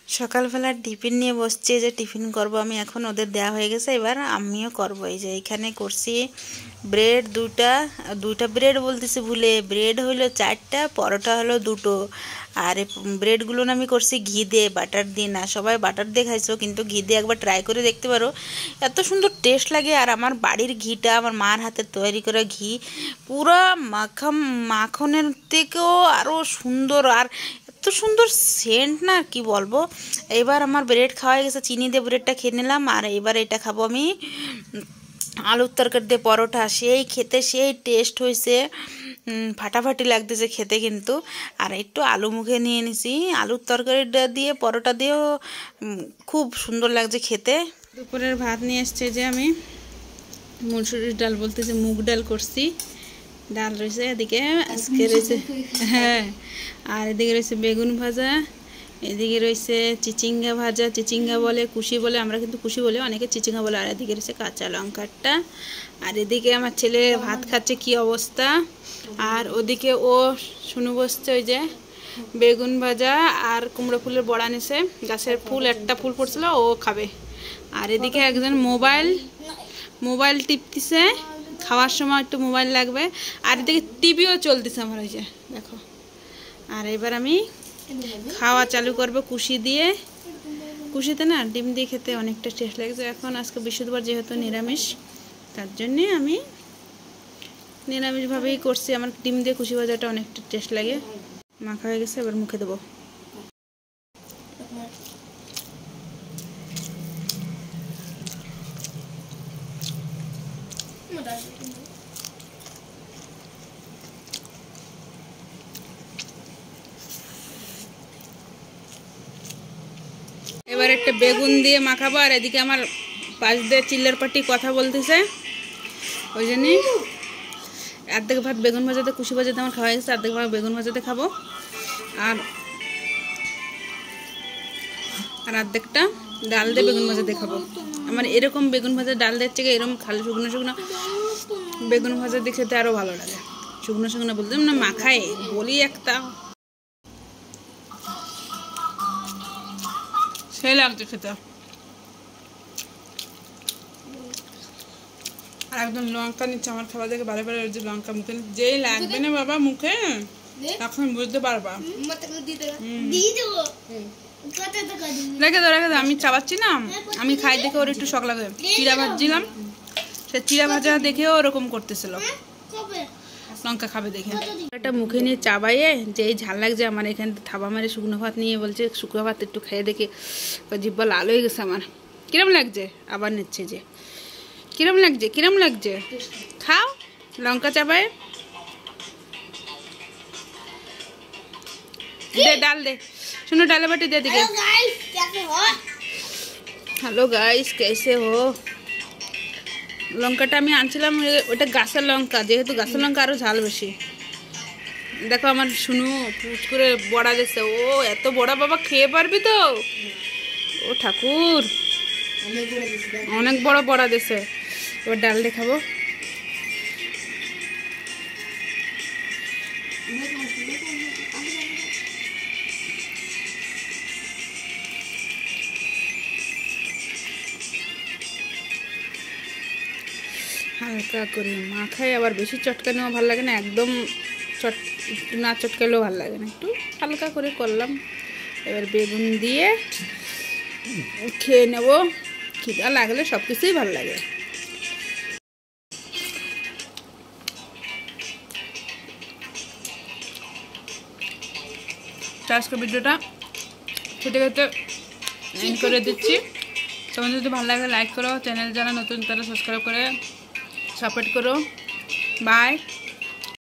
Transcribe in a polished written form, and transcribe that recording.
সকালবেলার টিফিন নিয়ে বসছে, যে টিফিন করব আমি। এখন ওদের দেওয়া হয়ে গেছে, এবার আমিও করব। এই যে এখানে করছি ব্রেড দুইটা ব্রেড বলতেছি ভুলে, ব্রেড হলো 4টা, পরোটা হলো 2টো। আর ব্রেডগুলো আমি করছি ঘি দিয়ে, বাটার দিয়ে না। সবাই বাটার দিয়ে খাইছো, কিন্তু ঘি দিয়ে একবার ট্রাই করে দেখতে পারো, এত সুন্দর টেস্ট লাগে। আর আমার বাড়ির ঘিটা, আমার মার হাতে তৈরি করা ঘি, পুরো মাখনের থেকেও আরও সুন্দর, আর এত সুন্দর সেন্ট না, কি বলবো। এবার আমার ব্রেড খাওয়া হয়ে গেছে, চিনি দিয়ে ব্রেডটা খেয়ে নিলাম। আর এবার এটা খাবো আমি আলুর তরকারি দিয়ে পরোটা। সেই খেতে সেই টেস্ট হয়েছে, ফাটাফাটি লাগতেছে খেতে কিন্তু। আর একটু আলু মুখে নিয়ে নিছি, আলুর তরকারিটা দিয়ে পরোটা দিয়েও খুব সুন্দর লাগছে খেতে। দুপুরের ভাত নিয়ে এসছে, যে আমি মুসুরির ডাল বলতেছি, মুগ ডাল করছি। ডাল রয়েছে এদিকে, আজকে রয়েছে, হ্যাঁ। আর এদিকে রয়েছে বেগুন ভাজা, এদিকে রয়েছে চিচিঙ্গা ভাজা। চিচিঙ্গা বলে, কুশি বলে, আমরা কিন্তু কুশি বলে, অনেকে চিচিঙ্গা বলে। আর এদিকে রয়েছে কাঁচা লঙ্কাটা। আর এদিকে আমার ছেলে ভাত খাচ্ছে, কি অবস্থা। আর ওদিকে ও শুনু বসছে, ওই যে বেগুন ভাজা আর কুমড়ো ফুলের বড়া নিছে, গাছের ফুল, একটা ফুল পড়ছিল, ও খাবে। আর এদিকে একজন মোবাইল টিপতেছে, খাওয়ার সময় একটু মোবাইল লাগবে। আর এদিকে টিভিও চলতেছে আমার, ওই যে দেখো। আর এবার আমি খাওয়া চালু করবো কুশি দিয়ে। কুশিতে না ডিম দিয়ে খেতে অনেকটা টেস্ট লাগছে। এখন আজকে বৃহস্পতিবার, যেহেতু নিরামিষ, তার জন্যে আমি নিরামিষভাবেই করছি। আমার ডিম দিয়ে কুশি ভাজাটা অনেকটা টেস্ট লাগে। মাখা হয়ে গেছে, এবার মুখে দেবো। এবার একটা বেগুন দিয়ে মাখাবো। আর এদিকে আমার পাশ দিয়ে চিল্লার পাটি কথা বলতেছে, ওই জন্যই অর্ধেক ভাত বেগুন ভাজাতে, কুশি ভাজাতে আমার খাওয়া গেছে, অর্ধেক ভাত বেগুন ভাজাতে খাবো। আর অর্ধেকটা ডাল দিয়ে বেগুন ভাজাতে খাবো। আমার এরকম বেগুন ভাজা ডাল দিচ্ছে, এরকম খালি শুকনো শুকনো বেগুন ভাজা দিয়ে খেতে আরও ভালো লাগে। শুকনো শুকনো বলতে না, মাখায় বলি একটা, সেই লাগছে খেতে। আর একদম লঙ্কা নিচ্ছে আমার খাবার দেখে, বারে বারে যে লঙ্কা মুখে, যেই লাগবে না বাবা মুখে, তখন বুঝতে পারবা। রেখে দাও, আমি চাবাচ্ছি না, আমি খাই দেখে ওর একটু শখ লাগে। চিড়া ভাজছিলাম, সে চিড়া ভাজা দেখেও ওরকম করতেছিল, লঙ্কা খাবে দেখে। একটা মুখে নিয়ে চাবাইয়ে, যেই ঝাল লাগছে আমার, এখানে থাবা মারে শুকনো ভাত নিয়ে বলছে শুকনো ভাত একটু খেয়ে দেখে, জিব্বা লাল হয়ে গেছে আমার। কিরম লাগছে, আবার নিচ্ছে যে কিরম লাগছে, খাও লঙ্কা চাবায়। दे डाल दे, सुनो डाले बाटी दे दिखे। हेलो गाइस, कैसे हो। लंकाटा আমি আনছিলাম, ওটা গাছের লঙ্কা, যেহেতু গাছের লঙ্কা আরো ঝাল বেশি। দেখো আমার শুনু পুচ করে বড়া দিচ্ছে, ও এত বড়া বাবা খেয়ে পারবি তো। ও ঠাকুর, অনেক বড় বড়া দিচ্ছে। এবার ডাল দিয়ে খাবো। হালকা করে মাখাই, আবার বেশি চটকানেও ভালো লাগে না, একদম না চটকালেও ভালো লাগে না, একটু হালকা করে করলাম। এবার বেগুন দিয়ে খেয়ে নেব, খিদা লাগলে সব কিছুই ভালো লাগে। আজকের ভিডিওটা খেতে খেতে এন্ড করে দিচ্ছি। তোমাদের যদি ভালো লাগে লাইক করো, চ্যানেল যারা নতুন তারা সাবস্ক্রাইব করে সাপোর্ট করো। বাই।